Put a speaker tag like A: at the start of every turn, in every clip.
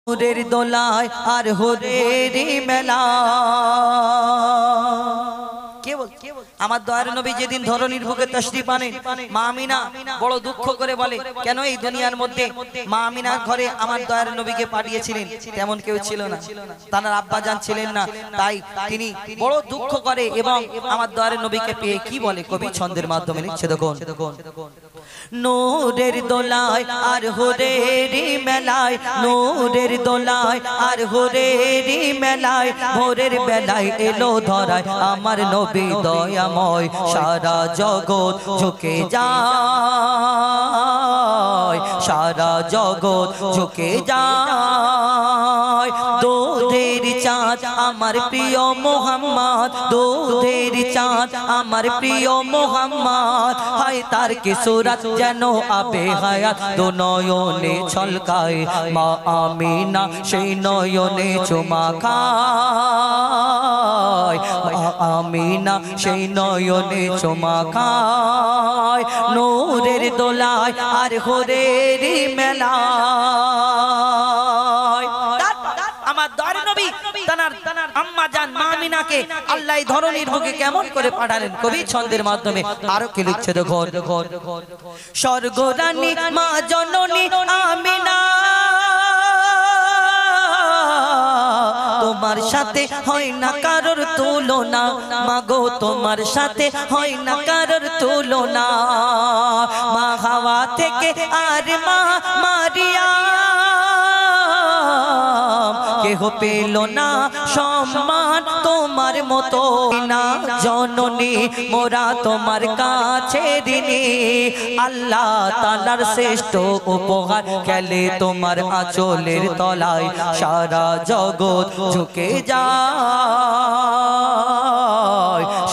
A: নূরের দোলায় আর হুরের মেলা। আমার দয়ার নবী যেদিন ধরনীর বুকে তাশরীফ আনেন, মা আমিনা বড় দুঃখ করে বলে, কেন এই দুনিয়ার মধ্যে মা আমিনার ঘরে আমার দয়ার নবীকে পাঠিয়েছিলেন? তেমন কেউ ছিল না, তার আব্বা জান ছিলেন না, তাই তিনি বড় দুঃখ করে এবং আমার দয়ার নবীকে পেয়ে কি বলে কবি ছন্দের মাধ্যমে লিখছে, দেখুন। নূরের দোলায় আর হুরের মেলায়, নূরের দোলায় আর হুরের মেলায়, ভোরের বেলায় এলো ধরায় আমার নবী দয়াময়, সারা জগৎ ঝুঁকে যায়, সারা জগৎ ঝুঁকে যায়। দুধের চাঁদ আমার প্রিয় মোহাম্মদ, দুধের চাঁদ আমার প্রিয় মোহাম্মদ, হায় তার কি সুরত যেন আবে হায়াত, দো নয়নে ছলকায় মা আমিনা সেই নয়নে চুমা খায়, মা আমিনা সেই নয়নে চুমা খায়। নূরের দোলায় আর হুরের মেলায় আমার দয়ার নবী তার আম্মা জান মা আমিনাকে আল্লাহ ধরনীর বুকে কেমন করে পাঠালেন কবি ছন্দের মাধ্যমে আরো কি লিখছে, দেখো। স্বর্গরানী মা জননী আমিনা, তোমার সাথে হয় না কারোর তুলনা, মাগো তোমার সাথে হয় না কারোর তুলনা। মা হাওয়া থেকে আর মা মারিয়া কেহ পেল না সম্মান তোমার মতো না, জননী মোরা তোমার কাছে ঋণী, আল্লাহ তাআলার শ্রেষ্ঠ উপহার খেলে তোমার আঁচলের তলায়, সারা জগৎ ঝুঁকে যায়,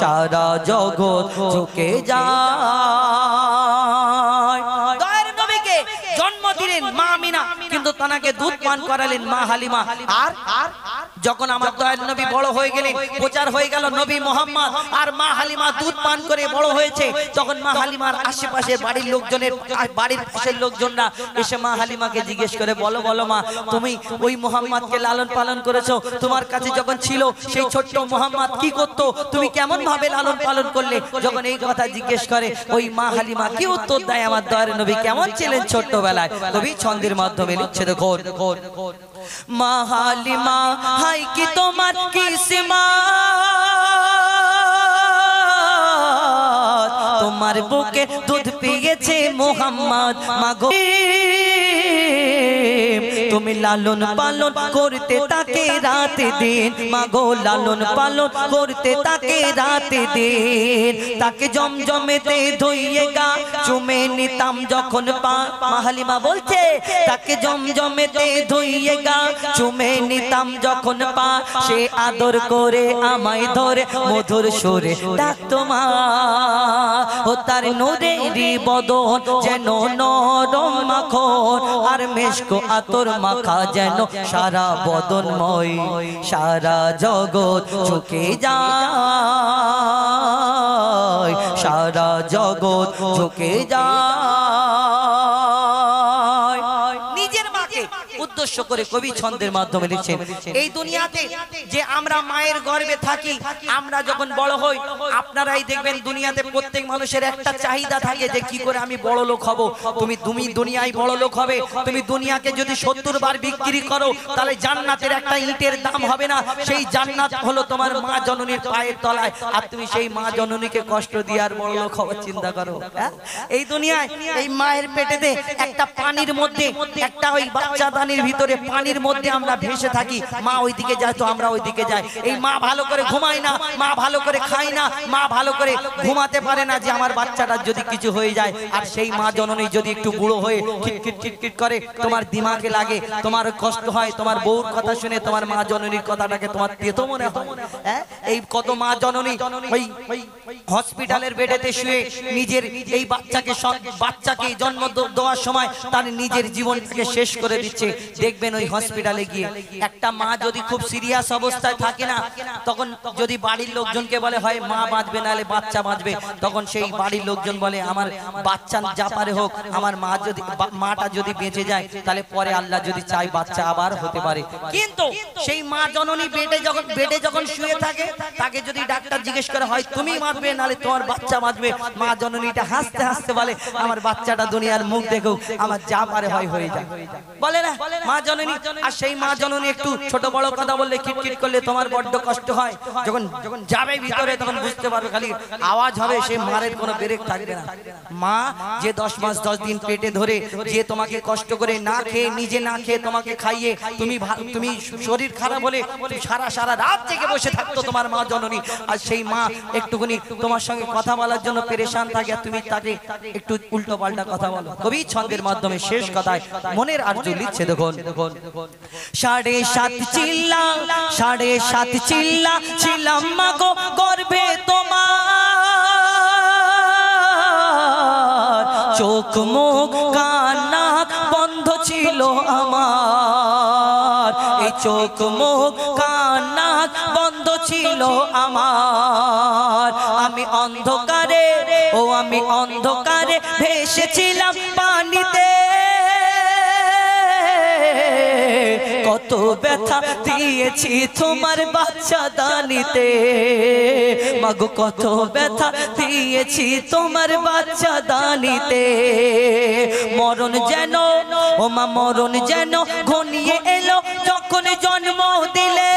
A: সারা জগৎ ঝুঁকে যায়। দয়ার নবীকে জন্ম দিলেন মা আমিনা, কিন্তু তাকে দুধ পান করালেন মা হালিমা। আর যখন আমার দয়ার নবী বড় হয়ে গেলেন, প্রচার হয়ে গেল নবী মোহাম্মদ, আর মা হালিমা দুধ পান করে বড় হয়েছে, তখন মা হালিমার আশেপাশে বাড়ির লোকজনের, বাড়ির পাশের লোকজনরা এসে মা হালিমাকে জিজ্ঞেস করে, বলো বলো মা, তুমি ওই মোহাম্মদকে লালন পালন করেছো, তোমার কাছে যখন ছিল সেই ছোট্ট মোহাম্মদ কি করতো, তুমি কেমন ভাবে লালন পালন করলে? যখন এই কথা জিজ্ঞেস করে, ওই মা হালিমা কি উত্তর দেয়, আমার দয়ার নবী কেমন ছিলেন ছোট্টবেলায়, কবি ছন্দের মাধ্যমে লিখছে, দেখো। মা হালিমা হাই কি তোমার কিসমত, তোমার বুকে দুধ পিয়েছে মোহাম্মদ, মাগো তুমি লালন পালন করতে তাকে রাত দিন, মাগো লালন পালন করতে তাকে রাত দিন, তাকে জমজমেতে ধুইয়ে গা চুমে নিতাম যখন পা। মা হালিমা বলছে, তাকে জমজমেতে ধুইয়ে গা চুমে নিতাম যখন পা, সে আদর করে আমায় ধরে মধুর সুরে ডাকতো মা, ও তার নূরেরি বদন যেন নরম মাখন, আর মেশকো আতর মাখা যেন সারা বদনময়, সারা জগৎ ঝুঁকে যায়, সারা জগৎ ঝুঁকে যায়। নিজের মাকে উদ্দেশ্য করে কবি ছন্দের মাধ্যমে লিখছেন, এই দুনিয়াতে যে আমরা মায়ের গর্ভে থাকি, আমরা যখন বড় হই, আপনারাই দেখবেন দুনিয়াতে প্রত্যেক মানুষের একটা চাহিদা থাকে যে কি করে আমি বড় লোক হব। তুমি দুনিয়ায় বড় লোক হবে, তুমি দুনিয়াকে যদি 70 বার বিক্রি করো তাহলে জান্নাতের একটা ইটের দাম হবে না, সেই জান্নাত হলো তোমার মা জননীর পায়ের তলায়, আর তুমি সেই মা জননীকে কষ্ট দিয়ে আর বড় লোক হওয়ার চিন্তা করো। এই দুনিয়ায় এই মায়ের পেটেতে একটা পানির মধ্যে, একটা ওই বাচ্চা দানির ভিতরে পানির মধ্যে আমরা ভেসে থাকি, মা ওইদিকে যায় তো আমরা ওইদিকে যাই। এই মা ভালো করে ঘুমায় না, মা ভালো করে খায় না, মা ভালো করে ঘুমাতে পারে না যে আমার বাচ্চাটার যদি কিছু হয়ে যায়। আর সেই মা জননী যদি একটু বুড়ো হয়ে খিটখিট খিটখিট করে, তোমার দিমাগে লাগে, তোমার কষ্ট হয়, তোমার বউর কথা শুনে তোমার মা জননীর কথাটাকে তোমার তেতো মনে হয়। এই কত মা জননী ওই হসপিটালের বেডেতে শুয়ে নিজের এই বাচ্চাকে জন্ম দেওয়ার সময় তার নিজের জীবনটাকে শেষ করে দিচ্ছে। দেখবেন ওই হসপিটালে গিয়ে একটা মা যদি খুব সিরিয়াস অবস্থায় থাকে না, তখন যদি বাড়ির লোকজনকে বলে হয় মা বাঁচবে নাহলে বাচ্চা বাঁচবে, তখন সেই বাড়ির লোকজন বলে আমার বাচ্চা যা পারে হোক, আমার মা যদি মাটা যদি বেঁচে যায় তাহলে পরে আল্লাহ যদি চায় বাচ্চা আবার হতে পারে। কিন্তু সেই মা জননী বেডে যখন শুয়ে থাকে, তাকে যদি ডাক্তার জিজ্ঞেস করে হয় তুমি বাঁচবে নাহলে তোমার বাচ্চা বাঁচবে, মা জননীটা হাসতে হাসতে বলে আমার বাচ্চাটা দুনিয়ার মুখ দেখো, আমার যা পারে হয় হয়ে যায়, বলে না মা জননী। আর সেই মা জননী একটু ছোট বড় কথা বললে, খিটখিট করলে তোমার বড্ড কষ্ট হয়, যখন যাবে ভিতরে তখন বুঝতে পারবে খালি আওয়াজ হবে, সেই মারের কোনো ব্রেক থাকবে না। মা যে 10 মাস 10 দিন পেটে ধরে যে তোমাকে কষ্ট করে না খেয়ে নিজে না খেয়ে তোমাকে খাইয়ে তুমি শরীর খারাপ হলে সারা রাত জেগে বসে থাকতো তোমার মা জননী, আর সেই মা একটুখানি তোমার সঙ্গে কথা বলার জন্য পেরেশান থাকে, আর তুমি তাকে একটু উল্টো পাল্টা কথা বলো। কবি ছন্দের মাধ্যমে শেষ কথায় মনের আরজু লিখছে, দেখুন 7.5 চিল্লা 7.5 চিল্লা ছিলাম মাগো গর্ভে তোমার, চোখ মুখ কান নাক বন্ধ ছিল আমার, এই চোখ মুখ কান নাক বন্ধ ছিল আমার, আমি অন্ধকারে আমি অন্ধকারে ভেসেছিলাম পানিতে, কত ব্যথা দিয়েছি তোমার বাচ্চা দানিতে, মাগো কত ব্যথা দিয়েছি তোমার বাচ্চা দানিতে, মরণ যেন ও মা মরণ যেন ঘনিয়ে এলো যখন জন্ম দিলে,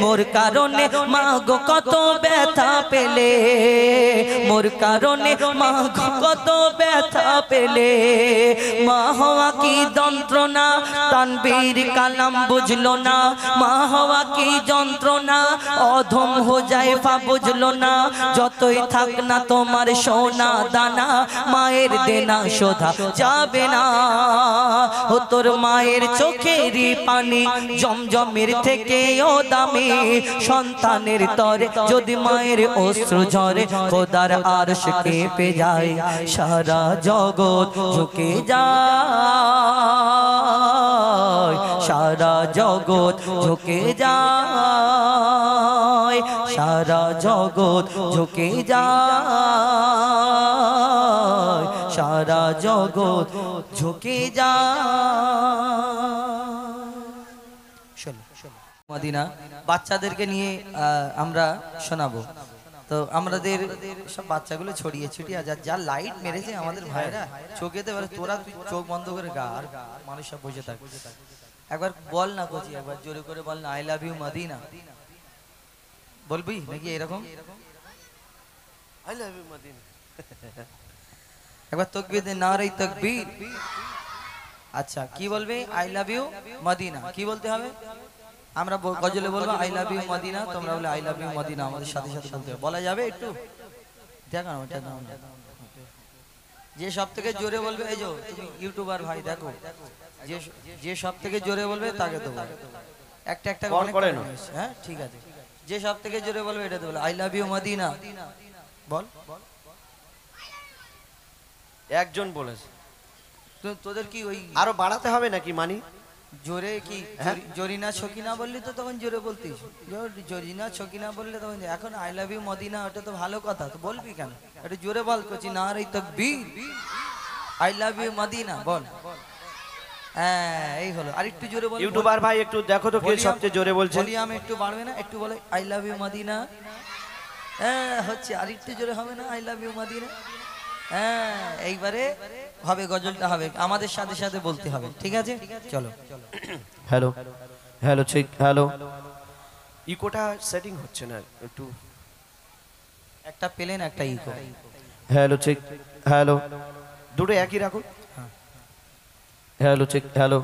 A: মোর কারণে মাগো কত ব্যথা পেলে, মোর কারণে মাগো কত ব্যথা পেলে, মা হওয়া কি যন্ত্রণা তানবীর কালাম বুঝলো না, মা হওয়া কি যন্ত্রণা অধম হুজাইফা বুঝলো না, যতই থাক না তোমার সোনা দানা মায়ের দেনা শোধা যাবে না, ও তোর মায়ের চোখেরই পানি জমজমের থেকেও দামি, সন্তানের তরে যদি মায়ের অশ্রু ঝরে খোদার আরশ কেঁপে যায়, সারা জগৎ ঝুঁকে যায়, সারা জগৎ ঝুঁকে যায়, সারা জগৎ ঝুঁকে যায়, সারা জগৎ ঝুঁকে যায়। মদিনা বাচ্চাদেরকে নিয়ে আমরা শোনাবো, তো আমাদের সব বাচ্চাগুলো ছড়িয়ে ছিটিয়ে যা লাইট মেরেছে আমাদের ভাইরা চোখেতে, তোরা তুই চোখ বন্ধ করে গা, আর মানুষ সব বসে থাক, একবার বল না কোচি, একবার জোরে করে বল না আই লাভ ইউ মদিনা, বলবি নাকি এরকম আই লাভ ইউ মদিনা, একবার তাকবীর দে নারে তাকবীর। আচ্ছা কি বলবে? I love you Medina. কি বলতে হবে? আমরা গজলে বলবো আই লাভ ইউ মদিনা, তোমরা বলে আই লাভ ইউ মদিনা, আমাদের সাথে সাথে বলতে হবে। বলা যাবে একটু? দেখো না যে সব থেকে জোরে বলবে, এই যে তুমি ইউটিউবার ভাই দেখো, যে সব থেকে জোরে বলবে তাকে দেবো একটা একটা করে। হ্যাঁ ঠিক আছে, যে সব থেকে জোরে বলবে এটা দেবো আই লাভ ইউ মদিনা। বল,
B: একজন বলেছে,
A: তোদের কি ওই
B: আরো বাড়াতে হবে নাকি মানি?
A: জোরে কি জরিনা ছকিনা বললি তো তখন জোরে বলতিস, জরিনা ছকিনা বললে তখন, এখন আই লাভ ইউ মদিনা ওটা তো ভালো কথা, তো বলবি কেন? একটু জোরে বল করছি না রে তাকবীর, আই লাভ ইউ মদিনা বল। হ্যাঁ এই হলো, আর একটু জোরে বল।
B: ইউটিউবার ভাই একটু দেখো তো কে সবচেয়ে জোরে বলছে।
A: বলি আমি একটু বাড়বে না, একটু বলে আই লাভ ইউ মদিনা। হ্যাঁ হচ্ছে, আর একটু জোরে হবে না আই লাভ ইউ মদিনা? হ্যাঁ এইবারে হবে, গজলটা হবে, আমাদের সাথে সাথে বলতে হবে, ঠিক আছে? চলো।
B: হ্যালো হ্যালো ঠিক, হ্যালো ইকোটা সেটিং হচ্ছে না, একটু
A: একটা প্লেন একটা ইকো।
B: হ্যালো ঠিক, হ্যালো দুটো একই রাখুন। হ্যালো ঠিক, হ্যালো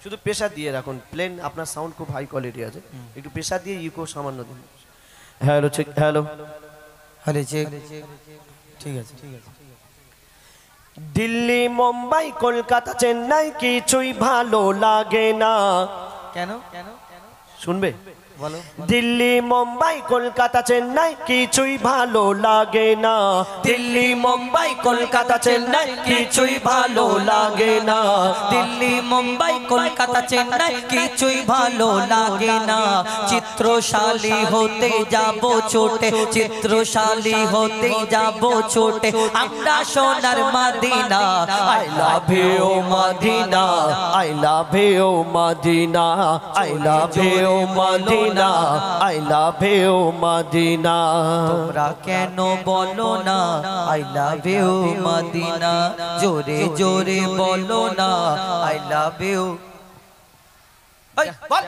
B: শুধু প্রেসার দিয়ে রাখুন, প্লেন আপনার সাউন্ড খুব হাই কোয়ালিটি আছে, একটু প্রেসার দিয়ে ইকো সামান্য দিন। হ্যালো ঠিক, হ্যালো
A: হ্যালো চেক, ঠিক আছে ঠিক আছে।
B: দিল্লি মুম্বাই কলকাতা চেন্নাই কিছুই ভালো লাগে না।
A: কেন?
B: শুনবে?
A: বলো।
B: দিল্লি মুম্বাই কলকাতা চেন্নাই কিছুই ভালো লাগে না,
A: দিল্লি মুম্বাই কলকাতা চেন্নাই কিছুই ভালো লাগে না, দিল্লি মুম্বাই কলকাতা চেন্নাই কিছুই ভালো লাগে না, চিত্রশালী হতে যাব ছোটে, চিত্রশালী হতে যাব ছোটে, আমরা সোনার Medina, I love you Medina,
B: I love you Medina, I love you Medina, I love you Medina.
A: তোমরা কেন বলো না আই লাভ ইউ মদিনা, জোরে জোরে বলো না আই লাভ ইউ। বল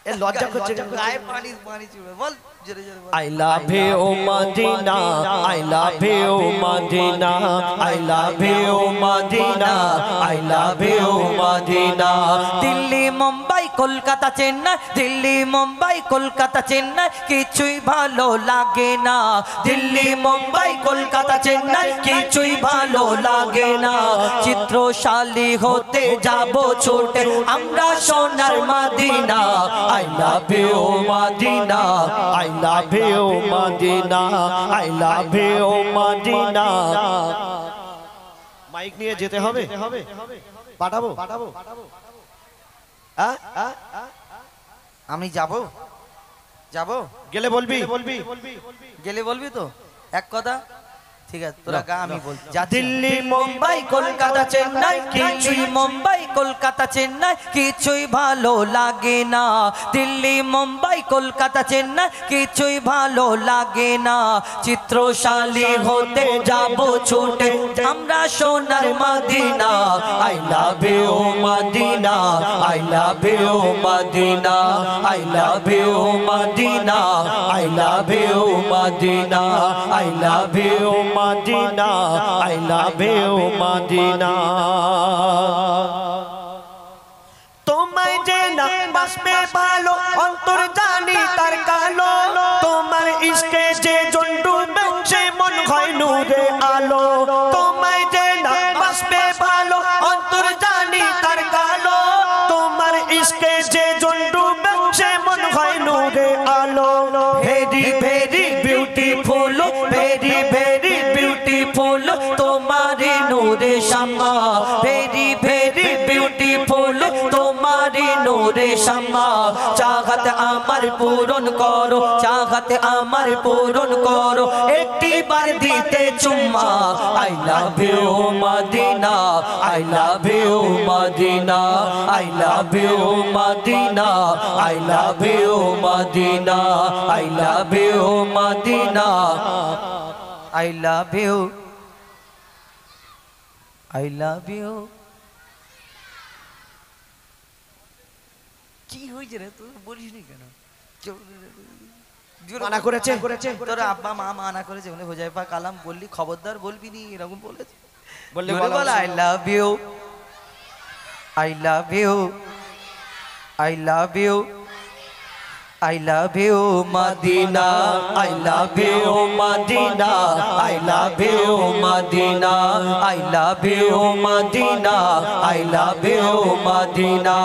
B: এ লজ্জা করছে,
A: গায়ে পানি পানি চুবে, বল জোরে জোরে বল।
B: I love you Madina, I love you Madina, I love you Madina, I love you Madina।
A: Delhi Mumbai Kolkata Chennai, Delhi Mumbai Kolkata Chennai কিছুই ভালো লাগে না, দিল্লি মুম্বাই কলকাতা চেন্নাই কিছুই ভালো লাগে না, চিত্রশালী হতে যাব ছোটে, আমরা সোনার Medina,
B: I love you Madina, I love you Madina, I love you Madina। Mic নিয়ে যেতে হবে, পাঠাবো
A: আমি যাব যাব
B: গেলে বলবি,
A: গেলে বলবি তো এক কথা, ঠিক আছে তোরা গা, আমি বলছি।
B: দিল্লি
A: মুম্বাই কলকাতা চেন্নাই কিছুই, মুম্বাই কলকাতা চেন্নাই কিছুই ভালো লাগে না, দিল্লি মুম্বাই কলকাতা চেন্নাই কিছুই ভালো লাগে না, চিত্রশালী হতে যাব ছোটে, আমরা সোনার Medina,
B: I love you Madina, I love you Madina, I love you Madina, I love you Madina, I love you Madina, I love you Madina। তোমায় যে না বাসবে ভালো অন্তর জানি তার কালো, তোমার ইশকে যে জন ডুবে সে মন হয় নূরে আলো, তোমায় যে না বাসবে ভালো অন্তর জানি তার কালো, তোমার ইশকে যে জন ডুবে সে মন হয় নূরে আলো।
A: Very very beautiful, very very beautiful তোমারি নূরে শামা, ভেরি ভেরি বিউটিফুল তোমারি নূরে শামা, চাহত আমার পূরণ করো, চাহত আমার পূরণ করো, একটি বার দিতে চুম্মা, I love you Medina, I love you Medina, I love you Medina, I love you Medina, I love you Medina, I love you, I love you. কি হয়েছে রে, তুই বলিস নি কেন?
B: মানা করেছে,
A: তোর আব্বা মা মানা করেছে, উনি হোজাইফা কালাম বললি খবরদার বলবি নি, এরকম বলেছে।
B: বললে
A: বল I love you, I love you, I love you, I love you Madina, I love you Madina, I love you Madina, I love you Madina, I love you Madina।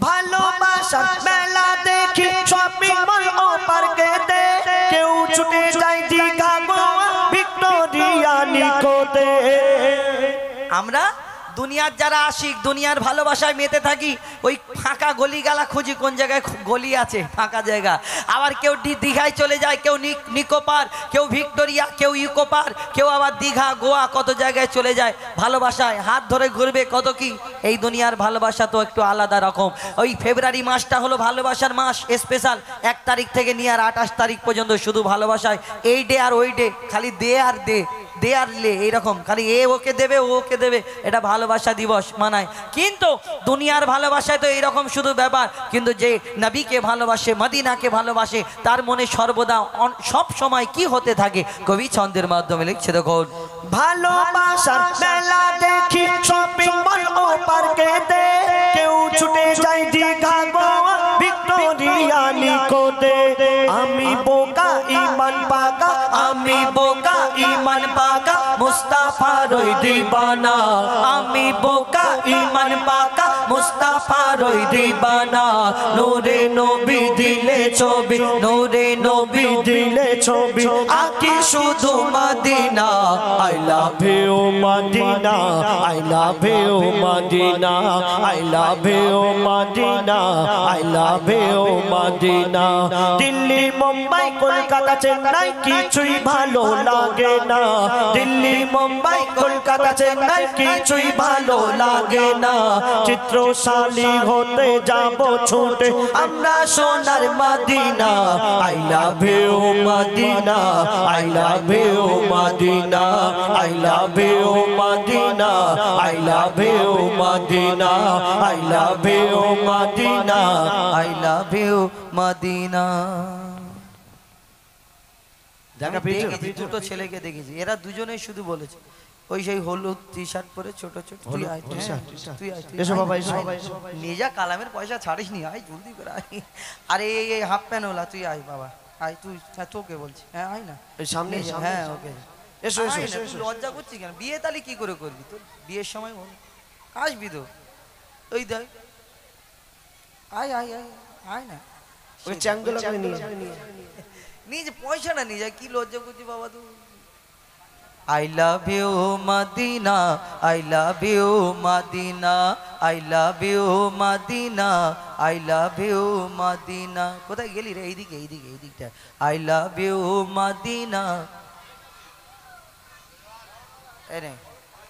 B: ভালোবাসার মেলা দেখি শপিং মল ও পার্কেতে, কেউ ছুটে যায় Digha Goa Victoria নিকোতে।
A: আমরা দুনিয়ার যারা আশিক, দুনিয়ার ভালোবাসায় মেতে থাকি, ওই ফাঁকা গলি গালা খুঁজি কোন জায়গায় গলি আছে ফাঁকা জায়গা, আবার কেউ দীঘায় চলে যায়, কেউ নিকো পার্ক, কেউ ভিক্টোরিয়া, কেউ ইকো পার্ক, কেউ আবার দীঘা গোয়া কত জায়গায় চলে যায় ভালোবাসায়, হাত ধরে ঘুরবে কত কি। এই দুনিয়ার ভালোবাসা তো একটু আলাদা রকম। ওই ফেব্রুয়ারি মাসটা হলো ভালোবাসার মাস স্পেশাল, 1 তারিখ থেকে নিয়ে আর 28 তারিখ পর্যন্ত শুধু ভালোবাসায়, এই ডে আর ওই ডে, খালি দে আর দে, দে আর লে, এইরকম খালি এ ওকে দেবে ও ওকে দেবে, এটা ভালোবাসা দিবস মানায়। কিন্তু দুনিয়ার ভালোবাসায় তো এইরকম শুধু ব্যাপার, কিন্তু যে নবীকে ভালোবাসে, মদিনাকে ভালোবাসে, তার মনে সর্বদা সব সময় কি হতে থাকে, কবি ছন্দের মাধ্যমে লিখছে দেখুন।
B: ভালোবাসার মেলা দেখি শপিং মল ও পার্কেতে, কেউ ছুটে যায় দীঘা গোয়া ভিক্টোরিয়া নিকোতে। আমি বোকা ইমান পাকা,
A: আমি বোকা ইমান পাকা মুস্তাফার ওই দিবানা, আমি বোকা ইমান পাকা মুস্তাফার ওই দিবানা নূরে নবী দিলে ছবি নূরে নবী দিলে ছবি আকি শুধু Medina
B: I love you Madina I love you Madina I love you Madina I love you Madina Delhi Mumbai Kolkata Chennai কিছুই ভালো লাগে না দিল্লি মুম্বাই কলকাতা চেন্নাই কিছুই ভালো লাগে না চিত্রশালী হতে যাব ছুটে আমরা সোনার Medina I love you Madina I love you Madina I love you Madina I love you Madina I love you Madina
A: I love you Medina
B: দেখা
A: দেখেছি, দুটো ছেলেকে দেখেছি এরা দুজনেই শুধু বলেছে ওই সেই হলুদ টি শার্ট পরে ছোট ছোট তুই আয় তুই আয়, তুই আয়, তুই
B: এসো
A: আয়,
B: বাবা, এসো
A: আয়।
B: বাবা, এসো
A: নিজা কালামের পয়সা ছাড়িস নি আয় জলদি করে আয় আরে এই হাফ প্যান্ট ওলা তুই আয় বাবা আয় তুই হ্যাঁ, তোকে বলছি হ্যাঁ আয় না
B: এই সামনে
A: নিজে,
B: সামনে
A: হ্যাঁ ওকে
B: এসো এসো
A: আয় না,
B: এসো
A: তুই
B: এসো
A: লজ্জা করছিস কেন বিয়ে তাহলে কি করে করবি তোর বিয়ের সময় বল আসবি তো ওই দেখ আয় আয় আয় আয় না
B: ওই চ্যাংদোলা করে নিয়ে
A: নিজে পয়সাটা নিয়ে যায় কি লজ্জা করছি বাবা তুই I love you Madina I love you Madina I love you Madina I love you Madina কোথায় গেলি রে এইদিকে এইদিকে এইদিকটা I love you Madina এই রে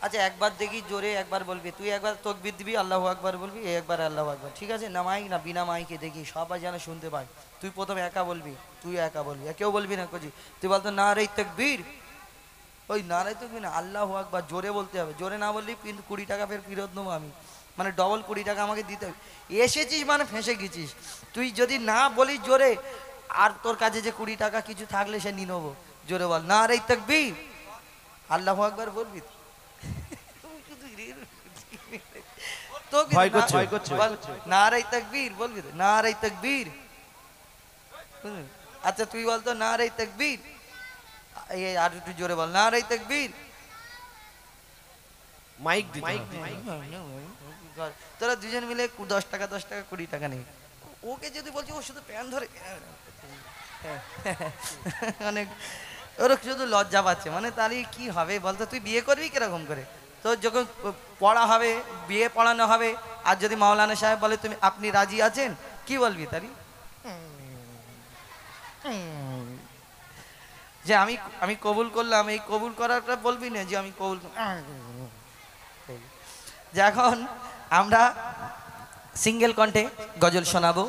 A: আচ্ছা একবার দেখি জোরে একবার বলবি তুই একবার তাকবীর দিবি আল্লাহু আকবার বলবি এই একবার আল্লাহু আকবার ঠিক আছে না মাইক না বিনা মাইকে দেখি সবাই যেন শুনতে পায় তুই প্রথমে একা বলবি তুই একা বলবি আর কেউ বলবি না কোজি তুই বলতো না রে তাকবীর ওই নারাই তো না আল্লাহু আকবার জোরে বলতে হবে জোরে না বললি কিন্তু 20 টাকা ফের ফেরত নেবো আমি মানে ডবল 20 টাকা আমাকে দিতে হবে এসেছিস মানে ফেঁসে গেছিস তুই যদি না বলিস জোরে আর তোর কাছে যে 20 টাকা কিছু থাকলে সে নিয়ে নেবো জোরে বল না রে তাকবীর আল্লাহু আকবার বলবি তো
B: ভয় করছে, ভয় করছে।
A: না রে তাকবীর বলবি তো না রে তাকবীর আচ্ছা তুই বলতো না রে তাকবীর এই আর একটু জোরে বল না রে তাকবীর
B: মাইক দিতে
A: তোরা দুজন মিলে 10 টাকা 20 টাকা নেই ওকে যদি বলছি ও শুধু প্যান ধরে অনেক ওর শুধু লজ্জা পাচ্ছে মানে তাহলে কি হবে বলতো তুই বিয়ে করবি কিরকম করে তোর যখন পড়া হবে বিয়ে পড়ানো হবে আর যদি মাওলানা সাহেব বলে তুমি আপনি রাজি আছেন কি বলবি তারি যে আমি কবুল করলাম এই কবুল করাটা বলবি না যে আমি কবুল যে এখন আমরা সিঙ্গেল কণ্ঠে গজল শোনাবো